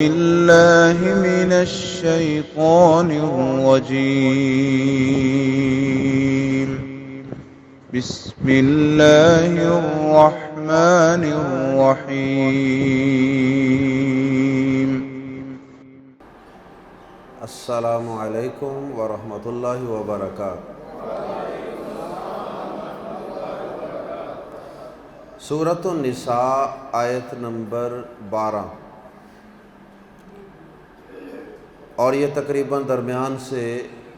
بالله من الشيطان الرجيم. بسم الله الرحمن الرحيم. السلام علیکم ورحمۃ اللہ وبرکاتہ۔ سورۃ النساء آیت نمبر 12، اور یہ تقریباً درمیان سے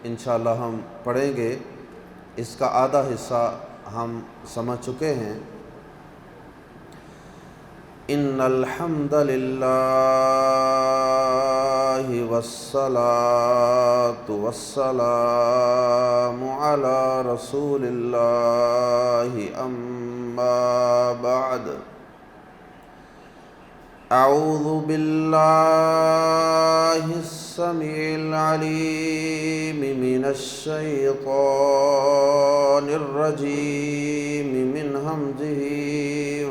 انشاءاللہ ہم پڑھیں گے۔ اس کا آدھا حصہ ہم سمجھ چکے ہیں۔ ان الحمد للہ والصلاة والسلام علی رسول اللہ اما بعد۔ اعوذ باللہ السمیع العلیم من الشیطان الرجیم من ہمزہ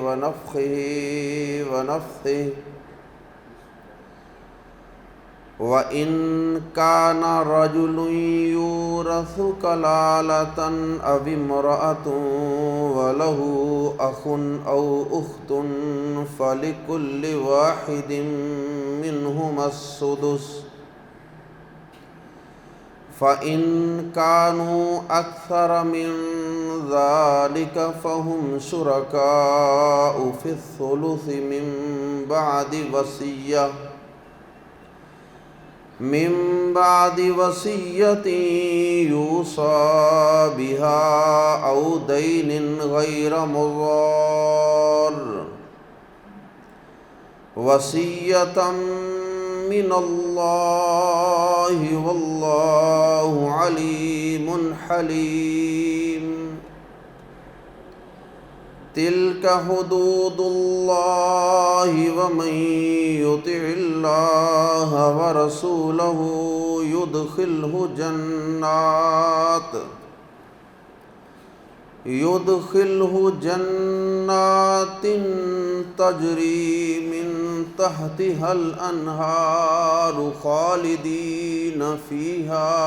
ونفخہ ونفثہ۔ وَإِن كَانَ رَجُلٌ يُورَثُ كَلَالَةً أَوِ امْرَأَةٌ وَلَهُ أَخٌ أَوْ أُخْتٌ فَلِكُلِّ وَاحِدٍ مِّنْهُمَا السُّدُسُ، فَإِن كَانُوا أَكْثَرَ مِن ذَلِكَ فَهُمْ شُرَكَاءُ فِي الثُّلُثِ مِن بعد وصية يوصى بها أو دين غير مضار، وصية من الله والله عليم حليم۔ تلك حدود الله ومن يطع الله ورسوله يدخله جنات تجري من تحتها الأنهار خالدين فيها،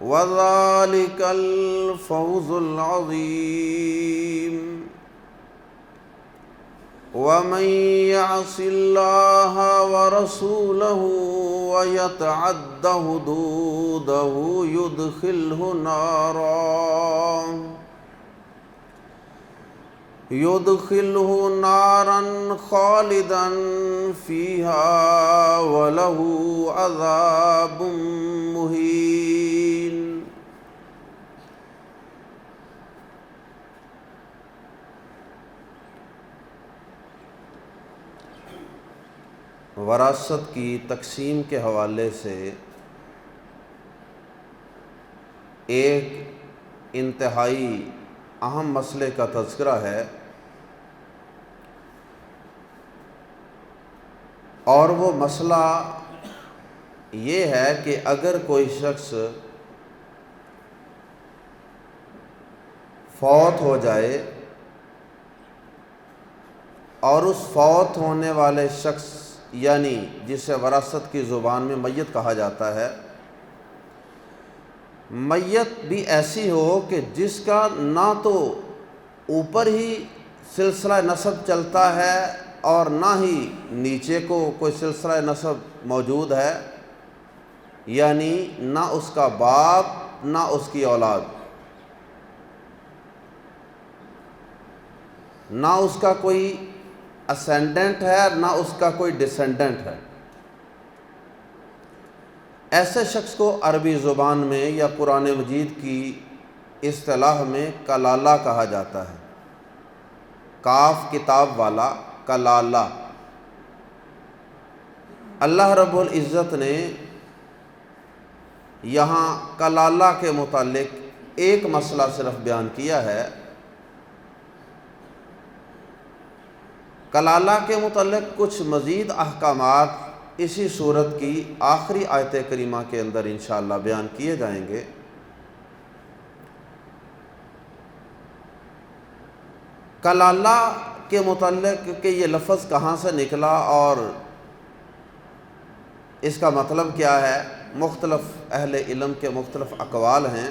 وذلك الفوز العظيم۔ ومن يعص الله ورسوله ويتعد حدوده يدخله نارا خالدا فيها وله عذاب مهين۔ وراثت کی تقسیم کے حوالے سے ایک انتہائی اہم مسئلے کا تذکرہ ہے، اور وہ مسئلہ یہ ہے کہ اگر کوئی شخص فوت ہو جائے اور اس فوت ہونے والے شخص، یعنی جسے وراثت کی زبان میں میت کہا جاتا ہے، میت بھی ایسی ہو کہ جس کا نہ تو اوپر ہی سلسلہ نسب چلتا ہے اور نہ ہی نیچے کو کوئی سلسلہ نسب موجود ہے، یعنی نہ اس کا باپ نہ اس کی اولاد، نہ اس کا کوئی اسینڈنٹ ہے نہ اس کا کوئی ڈسینڈنٹ ہے۔ ایسے شخص کو عربی زبان میں یا قرآن مجید کی اصطلاح میں کلالہ کہا جاتا ہے، کاف کتاب والا کلالہ۔ اللہ رب العزت نے یہاں کلالہ کے متعلق ایک مسئلہ صرف بیان کیا ہے۔ کلالہ کے متعلق کچھ مزید احکامات اسی صورت کی آخری آیت کریمہ کے اندر انشاءاللہ بیان کیے جائیں گے۔ کلالہ کے متعلق کہ یہ لفظ کہاں سے نکلا اور اس کا مطلب کیا ہے، مختلف اہل علم کے مختلف اقوال ہیں۔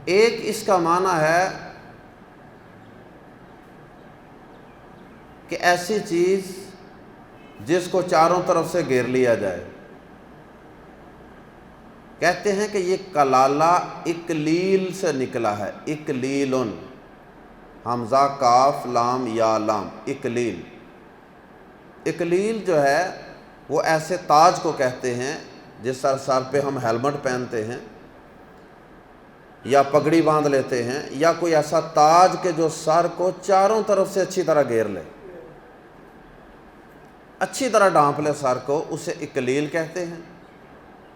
ایک اس کا معنی ہے کہ ایسی چیز جس کو چاروں طرف سے گھیر لیا جائے۔ کہتے ہیں کہ یہ کلالہ اکلیل سے نکلا ہے، اکلیلن، حمزہ کاف لام یا لام، اکلیل۔ اکلیل جو ہے وہ ایسے تاج کو کہتے ہیں جس طرح سر پہ ہم ہیلمٹ پہنتے ہیں یا پگڑی باندھ لیتے ہیں، یا کوئی ایسا تاج کہ جو سر کو چاروں طرف سے اچھی طرح گھیر لے، اچھی طرح ڈھانپ لے سر کو، اسے اکلیل کہتے ہیں۔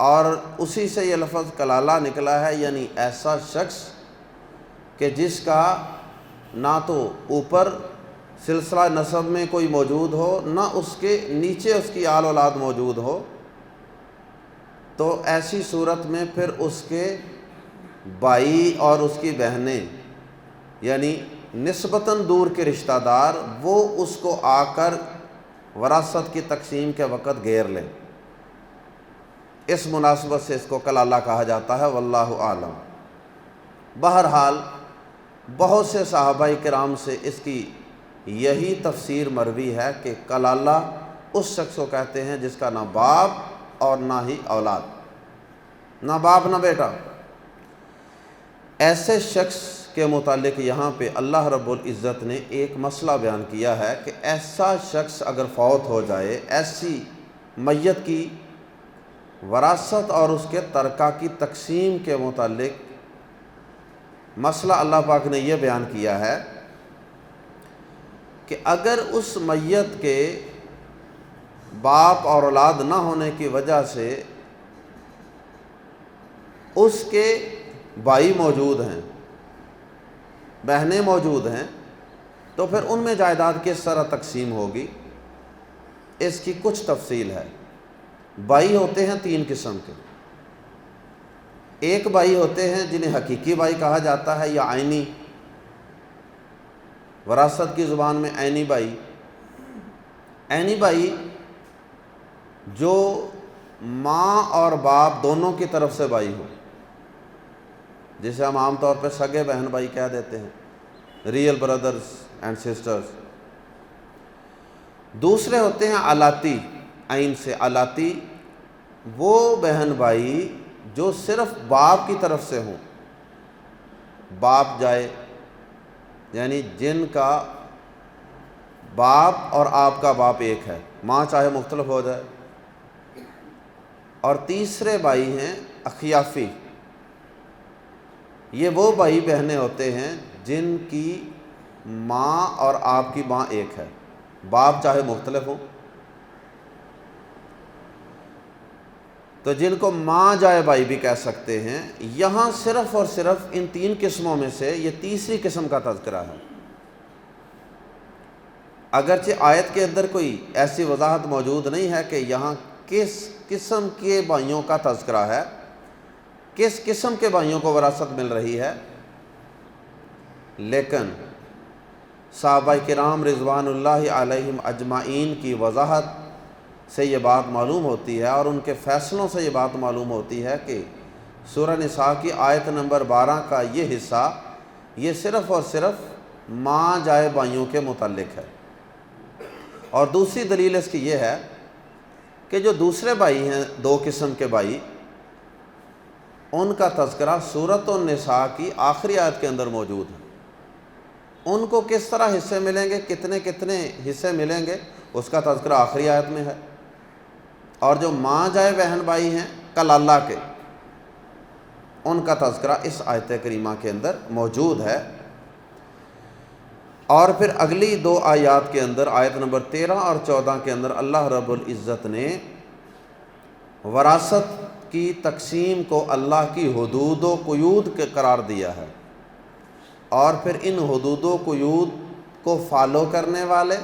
اور اسی سے یہ لفظ کلالہ نکلا ہے، یعنی ایسا شخص کہ جس کا نہ تو اوپر سلسلہ نسب میں کوئی موجود ہو، نہ اس کے نیچے اس کی آل اولاد موجود ہو، تو ایسی صورت میں پھر اس کے بھائی اور اس کی بہنیں، یعنی نسبتاً دور کے رشتہ دار، وہ اس کو آ کر وراثت کی تقسیم کے وقت گھیر لیں۔ اس مناسبت سے اس کو کلالہ کہا جاتا ہے، واللہ اعلم۔ بہرحال بہت سے صحابہ کرام سے اس کی یہی تفسیر مروی ہے کہ کلالہ اس شخص کو کہتے ہیں جس کا نہ باپ اور نہ ہی اولاد، نہ باپ نہ بیٹا۔ ایسے شخص کے متعلق یہاں پہ اللہ رب العزت نے ایک مسئلہ بیان کیا ہے کہ ایسا شخص اگر فوت ہو جائے، ایسی میت کی وراثت اور اس کے ترکہ کی تقسیم کے متعلق مسئلہ اللہ پاک نے یہ بیان کیا ہے کہ اگر اس میت کے باپ اور اولاد نہ ہونے کی وجہ سے اس کے بھائی موجود ہیں، بہنیں موجود ہیں، تو پھر ان میں جائیداد کس طرح تقسیم ہوگی، اس کی کچھ تفصیل ہے۔ بھائی ہوتے ہیں تین قسم کے۔ ایک بھائی ہوتے ہیں جنہیں حقیقی بھائی کہا جاتا ہے یا عینی، وراثت کی زبان میں عینی بھائی۔ عینی بھائی جو ماں اور باپ دونوں کی طرف سے بھائی ہو، جسے ہم عام طور پہ سگے بہن بھائی کہہ دیتے ہیں، ریئل برادرز اینڈ سسٹرز۔ دوسرے ہوتے ہیں علاتی، عین سے علاتی، وہ بہن بھائی جو صرف باپ کی طرف سے ہوں، باپ جائے، یعنی جن کا باپ اور آپ کا باپ ایک ہے، ماں چاہے مختلف ہو جائے۔ اور تیسرے بھائی ہیں اخیافی، یہ وہ بھائی بہنیں ہوتے ہیں جن کی ماں اور آپ کی ماں ایک ہے، باپ چاہے مختلف ہوں، تو جن کو ماں جائے بھائی بھی کہہ سکتے ہیں۔ یہاں صرف اور صرف ان تین قسموں میں سے یہ تیسری قسم کا تذکرہ ہے۔ اگرچہ آیت کے اندر کوئی ایسی وضاحت موجود نہیں ہے کہ یہاں کس قسم کے بھائیوں کا تذکرہ ہے، کس قسم کے بھائیوں کو وراثت مل رہی ہے، لیکن صحابہ کرام رضوان اللہ علیہم اجمعین کی وضاحت سے یہ بات معلوم ہوتی ہے اور ان کے فیصلوں سے یہ بات معلوم ہوتی ہے کہ سورہ نساء کی آیت نمبر 12 کا یہ حصہ یہ صرف اور صرف ماں جائے بھائیوں کے متعلق ہے۔ اور دوسری دلیل اس کی یہ ہے کہ جو دوسرے بھائی ہیں، دو قسم کے بھائی، ان کا تذکرہ سورۃ النساء کی آخری آیت کے اندر موجود ہے۔ ان کو کس طرح حصے ملیں گے، کتنے کتنے حصے ملیں گے، اس کا تذکرہ آخری آیت میں ہے۔ اور جو ماں جائے بہن بھائی ہیں کلالہ کے، ان کا تذکرہ اس آیت کریمہ کے اندر موجود ہے۔ اور پھر اگلی دو آیات کے اندر، آیت نمبر 13 اور 14 کے اندر اللہ رب العزت نے وراثت کی تقسیم کو اللہ کی حدود و قیود کے قرار دیا ہے، اور پھر ان حدود و قیود کو فالو کرنے والے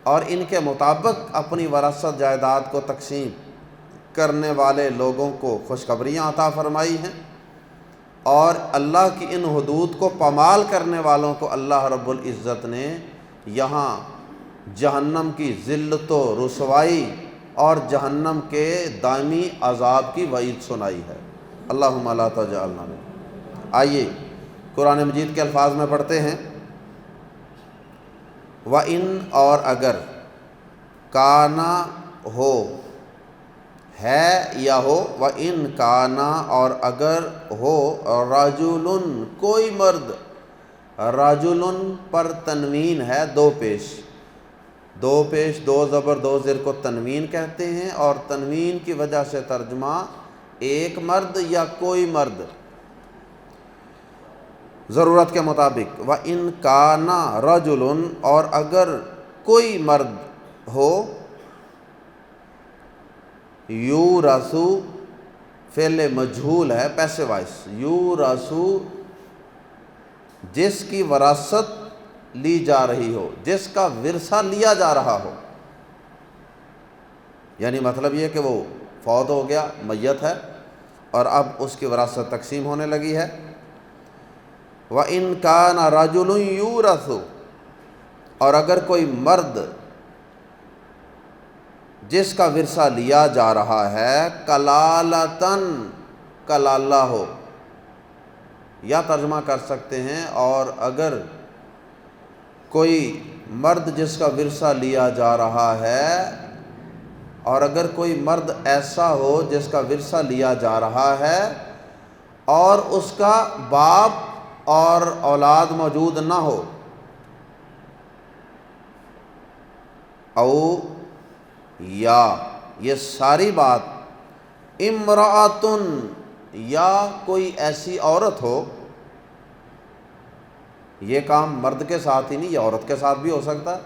اور ان کے مطابق اپنی وراثت جائیداد کو تقسیم کرنے والے لوگوں کو خوشخبریاں عطا فرمائی ہیں، اور اللہ کی ان حدود کو پامال کرنے والوں کو اللہ رب العزت نے یہاں جہنم کی ذلت و رسوائی اور جہنم کے دائمی عذاب کی وعید سنائی ہے۔ اللہم لا تجعلنا منہم۔ آئیے قرآن مجید کے الفاظ میں پڑھتے ہیں۔ وَإِنْ اور اگر، کانا ہو، ہے یا ہو، وَإِنْ کانا اور اگر ہو، رَجُلٌ کوئی مرد، رَجُلٌ پر تنوین ہے دو پیش، دو پیش دو زبر دو زیر کو تنوین کہتے ہیں، اور تنوین کی وجہ سے ترجمہ ایک مرد یا کوئی مرد ضرورت کے مطابق۔ وَإِنْ كَانَ رَجُلٌ اور اگر کوئی مرد ہو، یورث فعل مجہول ہے پیسو وائس، یورث جس کی وراثت لی جا رہی ہو، جس کا ورثہ لیا جا رہا ہو، یعنی مطلب یہ کہ وہ فوت ہو گیا، میت ہے، اور اب اس کی وراثت تقسیم ہونے لگی ہے۔ وَإِنْ كَانَ رَجُلٌ يُورَثُ اور اگر کوئی مرد جس کا ورثہ لیا جا رہا ہے، کلالتاً کلالہ ہو، یا ترجمہ کر سکتے ہیں اور اگر کوئی مرد جس کا ورثہ لیا جا رہا ہے، اور اگر کوئی مرد ایسا ہو جس کا ورثہ لیا جا رہا ہے اور اس کا باپ اور اولاد موجود نہ ہو، او یا یہ ساری بات، امرأتن یا کوئی ایسی عورت ہو، یہ کام مرد کے ساتھ ہی نہیں، یہ عورت کے ساتھ بھی ہو سکتا ہے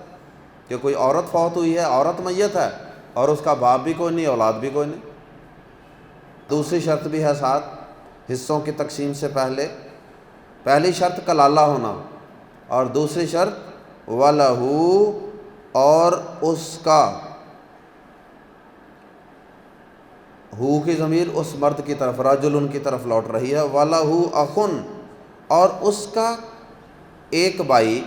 کہ کوئی عورت فوت ہوئی ہے، عورت میت ہے اور اس کا باپ بھی کوئی نہیں، اولاد بھی کوئی نہیں۔ دوسری شرط بھی ہے ساتھ حصوں کی تقسیم سے پہلے، پہلی شرط کلالہ ہونا، اور دوسری شرط وَلَهُ اور اس کا، ہو کی ضمیر اس مرد کی طرف، رجل کی طرف لوٹ رہی ہے، وَلَهُ اخن اور اس کا ایک بھائی،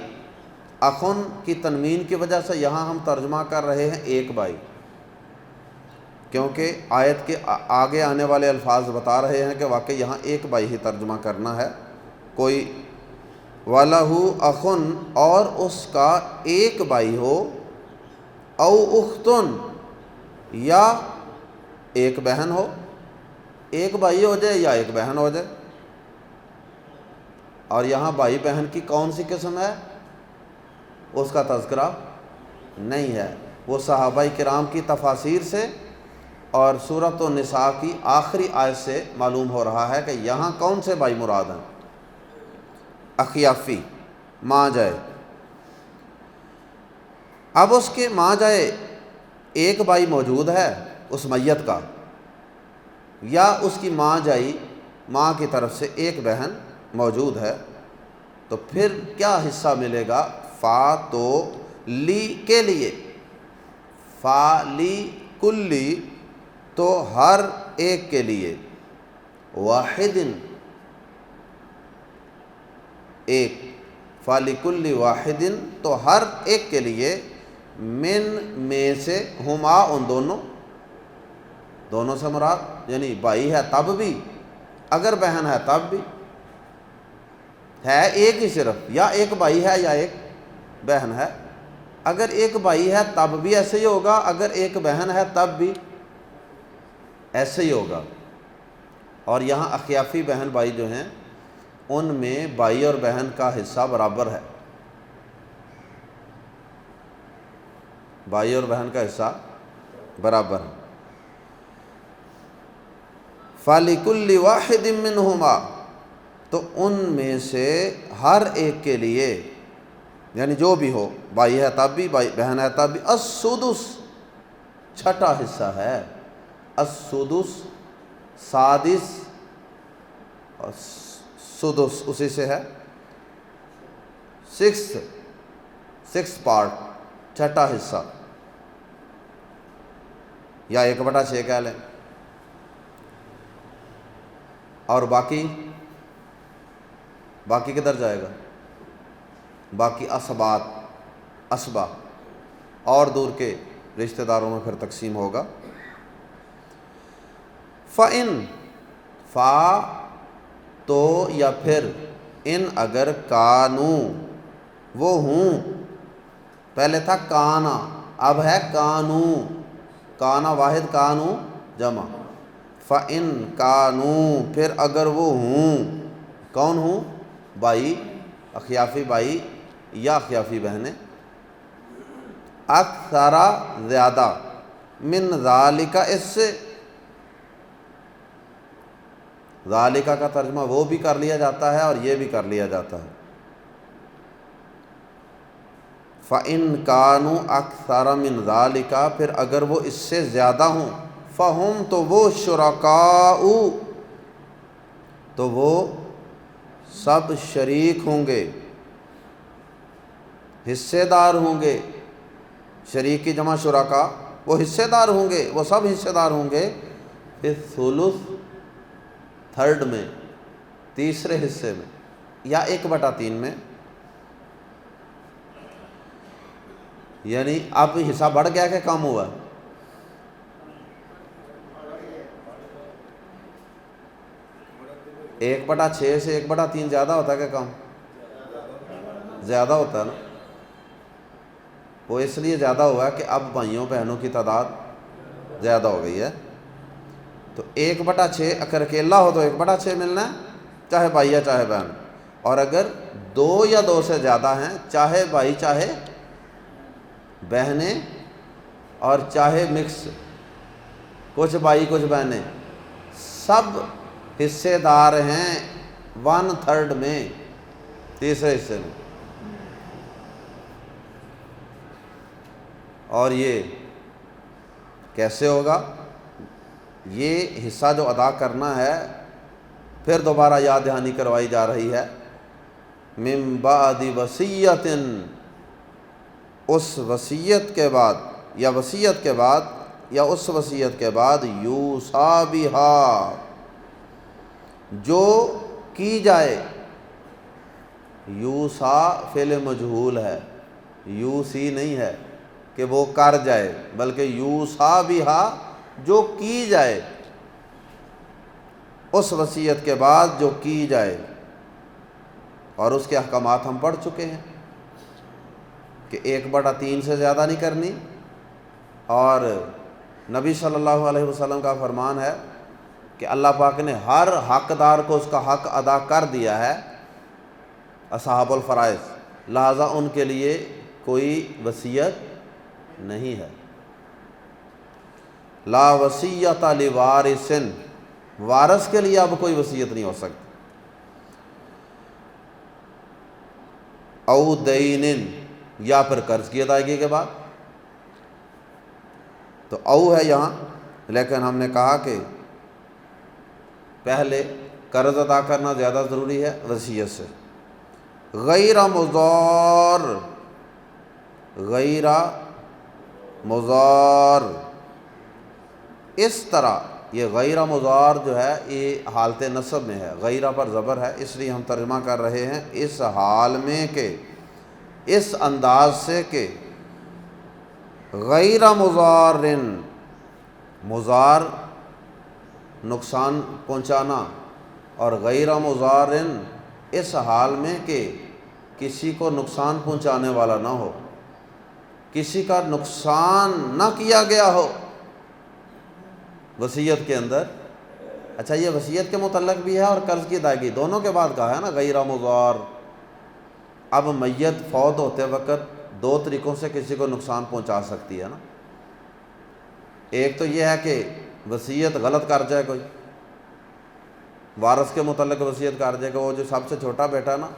اخن کی تنوین کی وجہ سے یہاں ہم ترجمہ کر رہے ہیں ایک بھائی، کیونکہ آیت کے آگے آنے والے الفاظ بتا رہے ہیں کہ واقعی یہاں ایک بھائی ہی ترجمہ کرنا ہے، کوئی وَلَهُ اخن اور اس کا ایک بھائی ہو، او اختن یا ایک بہن ہو، ایک بھائی ہو جائے یا ایک بہن ہو جائے۔ اور یہاں بھائی بہن کی کون سی قسم ہے اس کا تذکرہ نہیں ہے، وہ صحابہ کرام کی تفاسیر سے اور سورۃ النساء کی آخری آیت سے معلوم ہو رہا ہے کہ یہاں کون سے بھائی مراد ہیں۔ اخیافی ماں جائے، اب اس کے ماں جائے ایک بھائی موجود ہے اس میت کا، یا اس کی ماں جائی ماں کی طرف سے ایک بہن موجود ہے، تو پھر کیا حصہ ملے گا؟ فا تو لی کے لیے، فا لی کلی تو ہر ایک کے لیے، واحد ایک، فالی کلی واحد تو ہر ایک کے لیے، من میں سے، ہما ان دونوں، دونوں سے مراد یعنی بھائی ہے تب بھی، اگر بہن ہے تب بھی، ہے ایک ہی صرف، یا ایک بھائی ہے یا ایک بہن ہے، اگر ایک بھائی ہے تب بھی ایسے ہی ہوگا، اگر ایک بہن ہے تب بھی ایسے ہی ہوگا۔ اور یہاں اخیافی بہن بھائی جو ہیں ان میں بھائی اور بہن کا حصہ برابر ہے، بھائی اور بہن کا حصہ برابر ہے۔ فَلِكُلِّ وَاحِدٍ مِّنْهُمَا تو ان میں سے ہر ایک کے لیے، یعنی جو بھی ہو، بھائی ہے تب بھی، بہن ہے تب بھی، السدس چھٹا حصہ ہے، السدس سادس اور سدس اسی سے ہے، سکس پارٹ، چھٹا حصہ، یا 1/6 کہہ لیں، اور باقی باقی کدھر جائے گا؟ باقی اسبا اور دور کے رشتہ داروں میں پھر تقسیم ہوگا۔ فَإِن فا تو یا پھر ان اگر کانو وہ ہوں، پہلے تھا کانا اب ہے کانو، کانا واحد کانو جمع، فَإِن کانو پھر اگر وہ ہوں، کون ہوں؟ بھائی، اخیافی بھائی یا اخیافی بہنیں، اکثرا زیادہ، من ذالک اس سے، ذالکہ کا ترجمہ وہ بھی کر لیا جاتا ہے اور یہ بھی کر لیا جاتا ہے۔ فَإِن كَانُوا أَكْثَرَ مِنْ ذَلِكَ پھر اگر وہ اس سے زیادہ ہوں، فَهُمْ تو وہ شرکاء تو وہ سب شریک ہوں گے، حصے دار ہوں گے، شریک کی جمع شرکاء، وہ حصے دار ہوں گے، وہ سب حصے دار ہوں گے، پھر ثلث تھرڈ میں، تیسرے حصے میں، یا 1/3 میں، یعنی اب حصہ بڑھ گیا کہ کم ہوا؟ 1/6 سے 1/3 زیادہ ہوتا ہے کہ کم؟ زیادہ ہوتا ہے نا، وہ اس لیے زیادہ ہوا ہے کہ اب بھائیوں بہنوں کی تعداد زیادہ ہو گئی ہے، تو 1/6 اگر اکیلا ہو تو 1/6 ملنا ہے، چاہے بھائی یا چاہے بہن، اور اگر 2 یا 2 سے زیادہ ہیں، چاہے بھائی چاہے بہنیں اور چاہے مکس، کچھ بھائی کچھ بہنیں، سب حصے دار ہیں 1/3 میں، تیسرے حصے میں۔ اور یہ کیسے ہوگا؟ یہ حصہ جو ادا کرنا ہے پھر دوبارہ یاد دہانی کروائی جا رہی ہے، من بعد وصیت، اس وصیت کے بعد یا وصیت کے بعد یا اس وصیت کے بعد، یوصا بہا جو کی جائے، یوصا فعل مجہول ہے، یوصی نہیں ہے کہ وہ کر جائے، بلکہ یوصا بہا جو کی جائے، اس وصیت کے بعد جو کی جائے، اور اس کے احکامات ہم پڑھ چکے ہیں کہ 1/3 سے زیادہ نہیں کرنی، اور نبی صلی اللہ علیہ وسلم کا فرمان ہے کہ اللہ پاک نے ہر حقدار کو اس کا حق ادا کر دیا ہے، اصحاب الفرائض، لہذا ان کے لیے کوئی وصیت نہیں ہے۔ لا وصیۃ لوارث، وارث کے لیے اب کوئی وصیت نہیں ہو سکتی۔ او دین، یا پھر قرض کی ادائیگی کے بعد، تو او ہے یہاں، لیکن ہم نے کہا کہ پہلے قرض ادا کرنا زیادہ ضروری ہے وصیت سے۔ غیر مضار، غیر مضار، اس طرح یہ غیر مضار جو ہے یہ حالت نصب میں ہے، غیرہ پر زبر ہے، اس لیے ہم ترجمہ کر رہے ہیں اس حال میں کہ، اس انداز سے کہ غیر مضار، مضار نقصان پہنچانا، اور غیر مضار اس حال میں کہ کسی کو نقصان پہنچانے والا نہ ہو، کسی کا نقصان نہ کیا گیا ہو وصیت کے اندر۔ اچھا، یہ وصیت کے متعلق بھی ہے اور قرض کی ادائیگی دونوں کے بعد کہا ہے نا غیر مضار۔ اب میت فوت ہوتے وقت 2 طریقوں سے کسی کو نقصان پہنچا سکتی ہے نا، ایک تو یہ ہے کہ وصیت غلط کر جائے، کوئی وارث کے متعلق وصیت کر جائے کہ وہ جو سب سے چھوٹا بیٹا ہے نا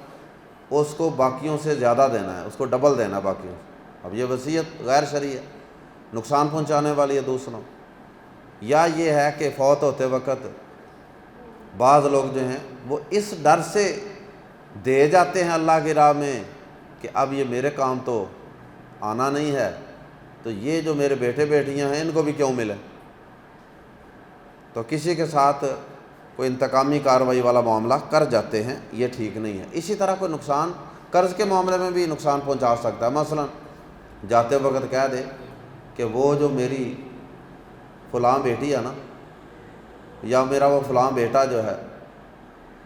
اس کو باقیوں سے زیادہ دینا ہے، اس کو ڈبل دینا ہے باقیوں سے، اب یہ وصیت غیر شرعی ہے، نقصان پہنچانے والی ہے دوسروں۔ یا یہ ہے کہ فوت ہوتے وقت بعض لوگ جو ہیں وہ اس ڈر سے دے جاتے ہیں اللہ کی راہ میں کہ اب یہ میرے کام تو آنا نہیں ہے، تو یہ جو میرے بیٹے بیٹیاں ہیں ان کو بھی کیوں ملے، تو کسی کے ساتھ کوئی انتقامی کارروائی والا معاملہ کر جاتے ہیں، یہ ٹھیک نہیں ہے۔ اسی طرح کوئی نقصان قرض کے معاملے میں بھی نقصان پہنچا سکتا ہے، مثلا جاتے وقت کہہ دے کہ وہ جو میری فلاں بیٹی ہے نا، یا میرا وہ فلاں بیٹا جو ہے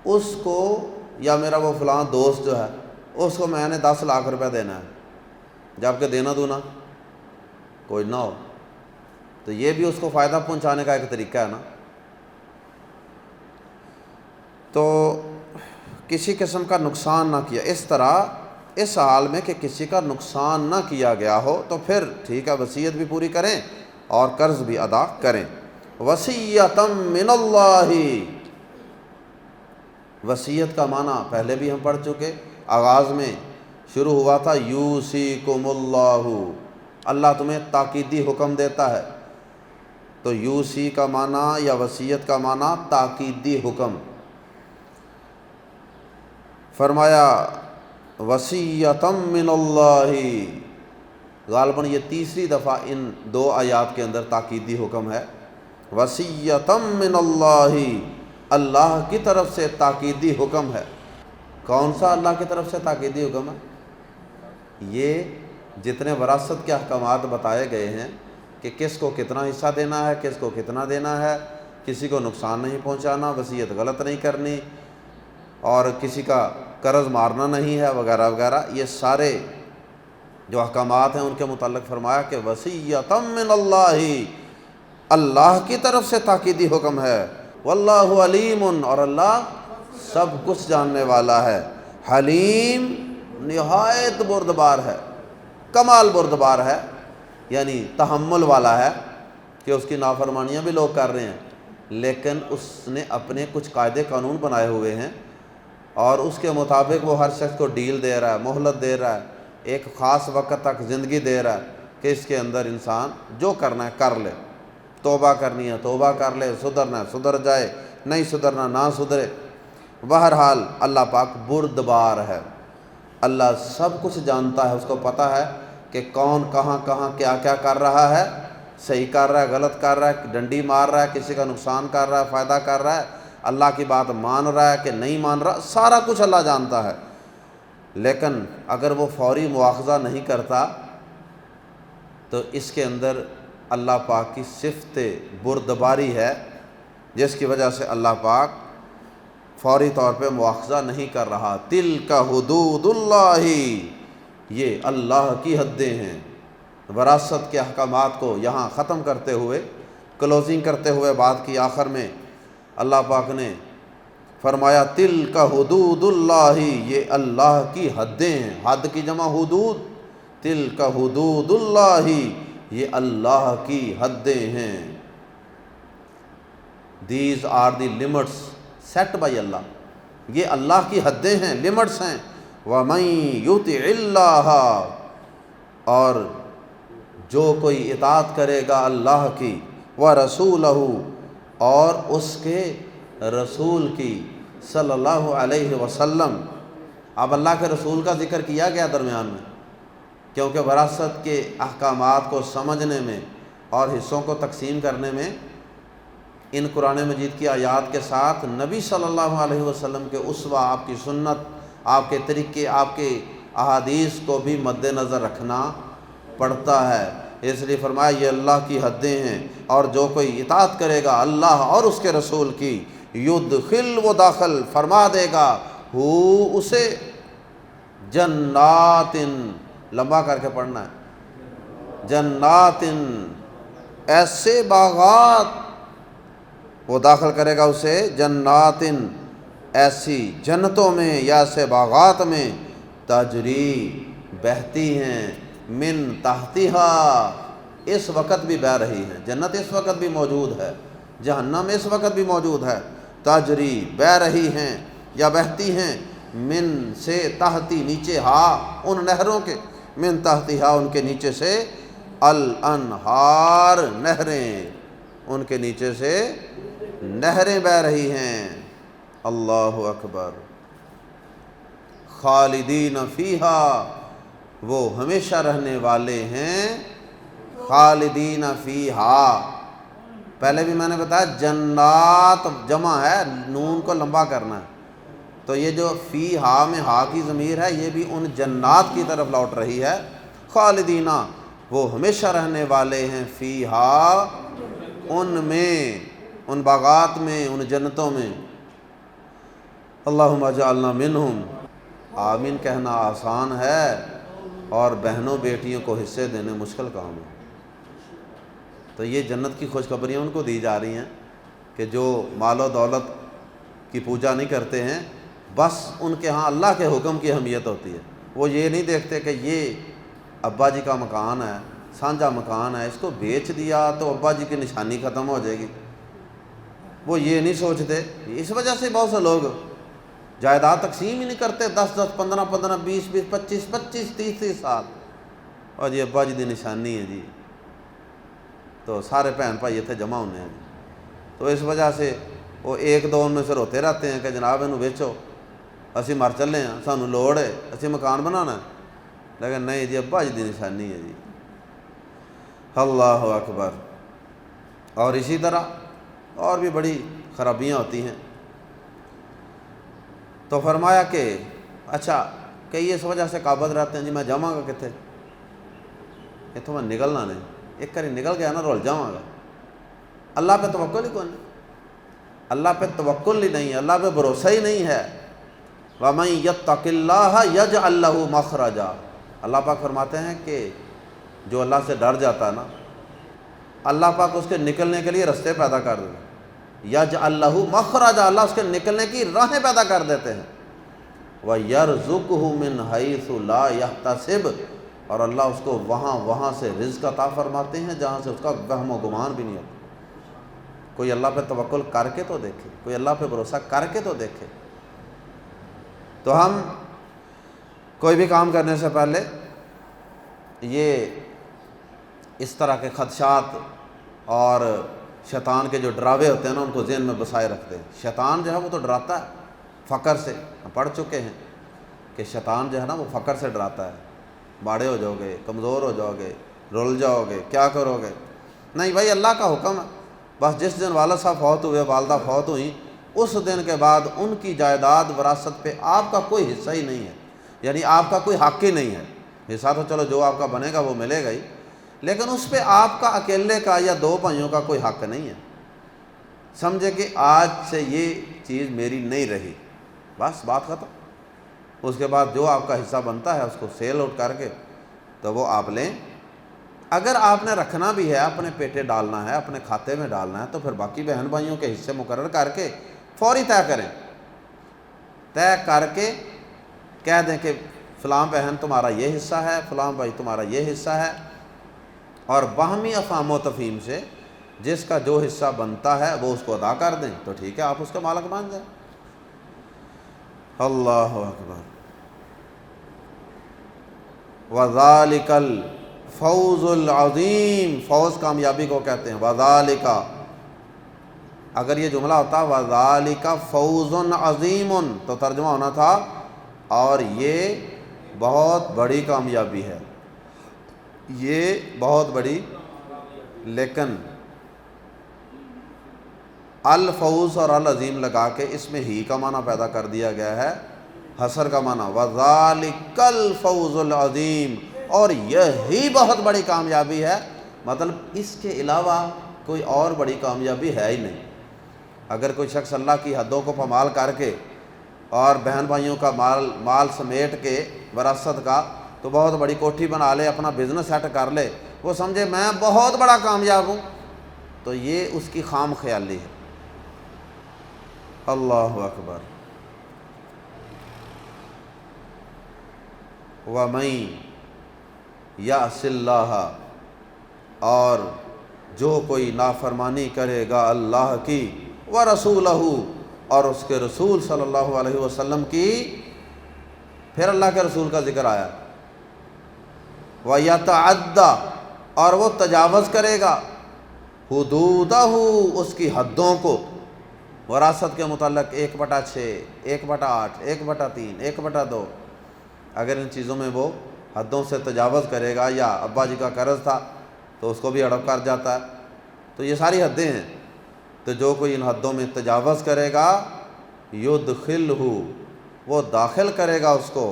اس کو، یا میرا وہ فلاں دوست جو ہے اس کو میں نے 10 لاکھ روپے دینا ہے، جبکہ دینا دونا کوئی نہ ہو، تو یہ بھی اس کو فائدہ پہنچانے کا ایک طریقہ ہے نا۔ تو کسی قسم کا نقصان نہ کیا، اس طرح اس حال میں کہ کسی کا نقصان نہ کیا گیا ہو تو پھر ٹھیک ہے، وصیت بھی پوری کریں اور قرض بھی ادا کریں۔ وصیۃً من اللہ، وصیت کا معنی پہلے بھی ہم پڑھ چکے، آغاز میں شروع ہوا تھا یوصیکم اللہ، اللہ تمہیں تاکیدی حکم دیتا ہے، تو یوصی کا معنی یا وصیت کا معنی تاکیدی حکم۔ فرمایا وصیۃً من اللہ، غالباً یہ تیسری دفعہ ان 2 آیات کے اندر تاکیدی حکم ہے۔ وصیۃً من اللہ، اللہ کی طرف سے تاکیدی حکم ہے۔ کون سا اللہ کی طرف سے تاکیدی حکم ہے؟ یہ جتنے وراثت کے احکامات بتائے گئے ہیں کہ کس کو کتنا حصہ دینا ہے، کس کو کتنا دینا ہے، کسی کو نقصان نہیں پہنچانا، وصیت غلط نہیں کرنی، اور کسی کا قرض مارنا نہیں ہے، وغیرہ وغیرہ، یہ سارے جو احکامات ہیں ان کے متعلق فرمایا کہ وصیۃً من اللہ، اللہ کی طرف سے تاکیدی حکم ہے۔ واللہ علیم، اور اللہ سب کچھ جاننے والا ہے۔ حلیم، نہایت بردبار ہے، کمال بردبار ہے، یعنی تحمل والا ہے کہ اس کی نافرمانیاں بھی لوگ کر رہے ہیں، لیکن اس نے اپنے کچھ قاعدے قانون بنائے ہوئے ہیں اور اس کے مطابق وہ ہر شخص کو ڈیل دے رہا ہے، مہلت دے رہا ہے، ایک خاص وقت تک زندگی دے رہا ہے کہ اس کے اندر انسان جو کرنا ہے کر لے، توبہ کرنی ہے توبہ کر لے، سدھرنا ہے سدھر جائے، نہیں سدھرنا نہ سدھرے۔ بہرحال اللہ پاک بردبار ہے، اللہ سب کچھ جانتا ہے، اس کو پتہ ہے کہ کون کہاں کہاں کیا کیا کر رہا ہے، صحیح کر رہا ہے غلط کر رہا ہے، ڈنڈی مار رہا ہے، کسی کا نقصان کر رہا ہے، فائدہ کر رہا ہے، اللہ کی بات مان رہا ہے کہ نہیں مان رہا، سارا کچھ اللہ جانتا ہے۔ لیکن اگر وہ فوری مواخذہ نہیں کرتا تو اس کے اندر اللہ پاک کی صفت بردباری ہے، جس کی وجہ سے اللہ پاک فوری طور پہ مواخذہ نہیں کر رہا۔ تلک حدود اللہ، یہ اللہ کی حدیں ہیں۔ وراثت کے احکامات کو یہاں ختم کرتے ہوئے، کلوزنگ کرتے ہوئے بات کی آخر میں اللہ پاک نے فرمایا تلک حدود اللہ، یہ اللہ کی حدیں ہیں، حد کی جمع حدود، تلک حدود اللہ، یہ اللہ کی حدیں ہیں۔ These are the limits set by اللہ، یہ اللہ کی حدیں ہیں، لمٹس ہیں۔ وَمَن يُطِعِ اللَّهَ، اور جو کوئی اطاعت کرے گا اللہ کی، وَرَسُولَهُ، اور اس کے رسول کی، صلی اللہ علیہ وسلم۔ اب اللہ کے رسول کا ذکر کیا گیا درمیان میں، کیونکہ وراثت کے احکامات کو سمجھنے میں اور حصوں کو تقسیم کرنے میں ان قرآن مجید کی آیات کے ساتھ نبی صلی اللہ علیہ وسلم کے اسوہ، آپ کی سنت، آپ کے طریقے، آپ کے احادیث کو بھی مد نظر رکھنا پڑتا ہے۔ اس لیے فرمایا یہ اللہ کی حدیں ہیں، اور جو کوئی اطاعت کرے گا اللہ اور اس کے رسول کی، یدخل، وہ داخل فرما دے گا، ہو اسے، جنات، لمبا کر کے پڑھنا ہے، جنات، ایسے باغات، وہ داخل کرے گا اسے جنات، ایسی جنتوں میں یا ایسے باغات میں، تجری، بہتی ہیں، من تحتہا، اس وقت بھی بہہ رہی ہیں، جنت اس وقت بھی موجود ہے، جہنم اس وقت بھی موجود ہے، تجری، بہہ رہی ہیں یا بہتی ہیں، من سے، تحتی، نیچے، ہا، ان نہروں کے، من تحتہا، ان کے نیچے سے، الانہار، نہریں، ان کے نیچے سے نہریں بہہ رہی ہیں۔ اللہ اکبر۔ خالدین فیہا، وہ ہمیشہ رہنے والے ہیں، خالدین فیہا، پہلے بھی میں نے بتایا جنات جمع ہے، نون کو لمبا کرنا ہے، تو یہ جو فی ہا میں ہا کی ضمیر ہے یہ بھی ان جنات کی طرف لوٹ رہی ہے۔ خالدینہ، وہ ہمیشہ رہنے والے ہیں، فی ہا، ان میں، ان باغات میں، ان جنتوں میں۔ اللہم اجعلنا منہم، آمین کہنا آسان ہے اور بہنوں بیٹیوں کو حصے دینے مشکل کام ہے۔ تو یہ جنت کی خوشخبریاں ان کو دی جا رہی ہیں کہ جو مال و دولت کی پوجا نہیں کرتے ہیں، بس ان کے ہاں اللہ کے حکم کی اہمیت ہوتی ہے۔ وہ یہ نہیں دیکھتے کہ یہ ابا جی کا مکان ہے، سانجھا مکان ہے، اس کو بیچ دیا تو ابا جی کی نشانی ختم ہو جائے گی، وہ یہ نہیں سوچتے۔ اس وجہ سے بہت سے لوگ جائیداد تقسیم ہی نہیں کرتے، 10 15 15 20 20 25 25 30 سال، اور جی ابا جی دی نشانی ہے جی، تو سارے بھن بھائی اتنے جمع ہونے ہیں جی۔ تو اس وجہ سے وہ ایک دو ان میں سے روتے رہتے ہیں کہ جناب انہوں بیچو، اسی مر چلے ہیں، سانوں لوڑ ہے، اسی مکان بنانا ہے، لیکن نہیں جی ابا جی دی نشانی ہے جی۔ اللہ اکبر۔ اور اسی طرح اور بھی بڑی خرابیاں ہوتی ہیں۔ تو فرمایا کہ اچھا کئی اس وجہ سے قابض رہتے ہیں جی میں جاواں گا کتنے، اتوں میں نکلنا نہیں، ایک کری نکل گیا نا رول جاواں گا۔ اللہ پہ توکل ہی کون نہیں، اللہ پہ توکل ہی نہیں ہے، اللہ پہ بھروسہ ہی نہیں ہے۔ وَمَن يَتَّقِ اللَّهَ يَجْعَل لَّهُ مَخْرَجًا، اللہ پاک فرماتے ہیں کہ جو اللہ سے ڈر جاتا ہے نا، اللہ پاک اس کے نکلنے کے لیے رستے پیدا کر دیتے ہیں۔ یجعل لہ مخرجا، اللہ اس کے نکلنے کی راہیں پیدا کر دیتے ہیں۔ وَيَرْزُقْهُ مِنْ حَيْثُ لَا يَحْتَسِبُ، اور اللہ اس کو وہاں سے رزق عطا فرماتے ہیں جہاں سے اس کا وہم و گمان بھی نہیں ہوتا۔ کوئی اللہ پہ توکل کر کے تو دیکھے، کوئی اللہ پہ بھروسہ کر کے تو دیکھے۔ تو ہم کوئی بھی کام کرنے سے پہلے یہ اس طرح کے خدشات اور شیطان کے جو ڈراوے ہوتے ہیں نا ان کو ذہن میں بسائے رکھتے ہیں۔ شیطان جو ہے وہ تو ڈراتا ہے فقر سے، ہم پڑھ چکے ہیں کہ شیطان جو ہے نا وہ فقر سے ڈراتا ہے، باڑے ہو جاؤ گے، کمزور ہو جاؤ گے، رول جاؤ گے، کیا کرو گے۔ نہیں بھائی، اللہ کا حکم ہے، بس جس دن والد صاحب فوت ہوئے، والدہ فوت ہوئیں، اس دن کے بعد ان کی جائیداد وراثت پہ آپ کا کوئی حصہ ہی نہیں ہے، یعنی آپ کا کوئی حق ہی نہیں ہے۔ حصہ تو چلو جو آپ کا بنے گا وہ ملے گا ہی، لیکن اس پہ آپ کا اکیلے کا یا دو بھائیوں کا کوئی حق نہیں ہے۔ سمجھے کہ آج سے یہ چیز میری نہیں رہی، بس بات ختم۔ اس کے بعد جو آپ کا حصہ بنتا ہے اس کو سیل آؤٹ کر کے تو وہ آپ لیں۔ اگر آپ نے رکھنا بھی ہے، اپنے پیٹے ڈالنا ہے، اپنے کھاتے میں ڈالنا ہے، تو پھر باقی بہن بھائیوں کے حصے مقرر کر کے فوری طے کریں، طے کر کے کہہ دیں کہ فلاں بہن تمہارا یہ حصہ ہے، فلاں بھائی تمہارا یہ حصہ ہے، اور باہمی افہام و تفہیم سے جس کا جو حصہ بنتا ہے وہ اس کو ادا کر دیں تو ٹھیک ہے، آپ اس کا مالک بن جائیں۔ اللہ اکبر۔ وَذَلِكَ الْفَوْزُ الْعَظِيمُ، فوز کامیابی کو کہتے ہیں۔ وَذَلِكَ، اگر یہ جملہ ہوتا وَذَلِكَ فَوْزٌ عَظِيمٌ تو ترجمہ ہونا تھا اور یہ بہت بڑی کامیابی ہے، یہ بہت بڑی، لیکن الفوز اور العظیم لگا کے اس میں ہی کا معنی پیدا کر دیا گیا ہے، حصر کا معنی۔ وَذَلِكَ الْفَوْزُ الْعَظِيمُ، اور یہی بہت بڑی کامیابی ہے، مطلب اس کے علاوہ کوئی اور بڑی کامیابی ہے ہی نہیں۔ اگر کوئی شخص اللہ کی حدوں کو پامال کر کے اور بہن بھائیوں کا مال سمیٹ کے وراثت کا تو بہت بڑی کوٹھی بنا لے، اپنا بزنس سیٹ کر لے، وہ سمجھے میں بہت بڑا کامیاب ہوں، تو یہ اس کی خام خیالی ہے۔ اللہ اکبر۔ وَمَن یعص اللہ، اور جو کوئی نافرمانی کرے گا اللہ کی، وَرَسُولَهُ، اور اس کے رسول صلی اللہ علیہ وسلم کی، پھر اللہ کے رسول کا ذکر آیا، وَيَتَعَدَّ، اور وہ تجاوز کرے گا، حدودہ، اس کی حدوں کو، وراثت کے متعلق 1/6، 1/8، 1/3، 1/2، اگر ان چیزوں میں وہ حدوں سے تجاوز کرے گا، یا ابا جی کا قرض تھا تو اس کو بھی ہڑپ کر جاتا ہے، تو یہ ساری حدیں ہیں. تو جو کوئی ان حدوں میں تجاوز کرے گا یدخلہ، وہ داخل کرے گا اس کو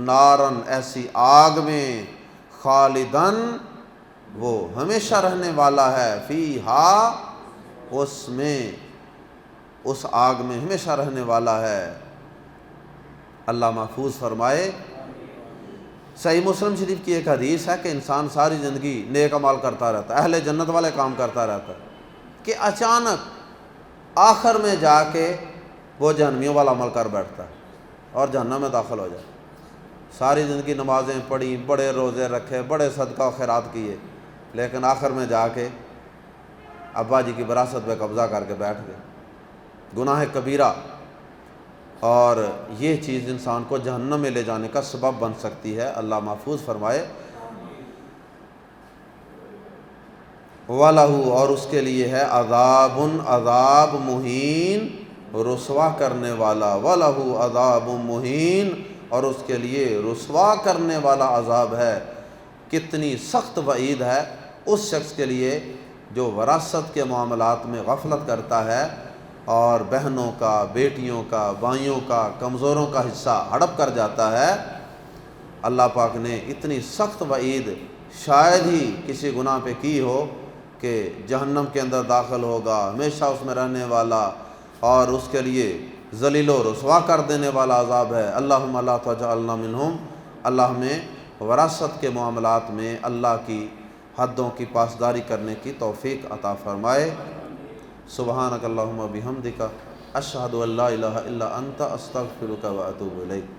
نارن، ایسی آگ میں، خالدن، وہ ہمیشہ رہنے والا ہے، فیہا، اس میں، اس آگ میں ہمیشہ رہنے والا ہے. اللہ محفوظ فرمائے. صحیح مسلم شریف کی ایک حدیث ہے کہ انسان ساری زندگی نیک اعمال کرتا رہتا ہے، اہل جنت والے کام کرتا رہتا ہے، کہ اچانک آخر میں جا کے وہ جہنمیوں والا عمل کر بیٹھتا ہے اور جہنم میں داخل ہو جائے. ساری زندگی نمازیں پڑھی، بڑے روزے رکھے، بڑے صدقہ و خیرات کیے، لیکن آخر میں جا کے ابا جی کی وراثت پہ قبضہ کر کے بیٹھ گئے. گناہ کبیرہ، اور یہ چیز انسان کو جہنم میں لے جانے کا سبب بن سکتی ہے. اللہ محفوظ فرمائے. وَلَهُ، اور اس کے لیے ہے عذاب، عذاب مہین، رسوا کرنے والا. وَلَهُ عذاب مہین، اور اس کے لیے رسوا کرنے والا عذاب ہے. کتنی سخت وعید ہے اس شخص کے لیے جو وراثت کے معاملات میں غفلت کرتا ہے اور بہنوں کا، بیٹیوں کا، بھائیوں کا، کمزوروں کا حصہ ہڑپ کر جاتا ہے. اللہ پاک نے اتنی سخت وعید شاید ہی کسی گناہ پہ کی ہو کہ جہنم کے اندر داخل ہوگا، ہمیشہ اس میں رہنے والا، اور اس کے لیے ذلیل و رسوا کر دینے والا عذاب ہے. اللہم لا تجعلنا منہم. اللہ ہمیں وراثت کے معاملات میں اللہ کی حدوں کی پاسداری کرنے کی توفیق عطا فرمائے. سبحانک اللہم و بحمدک، اشہد ان لا الہ الا انت، استغفرک و اتوب الیک.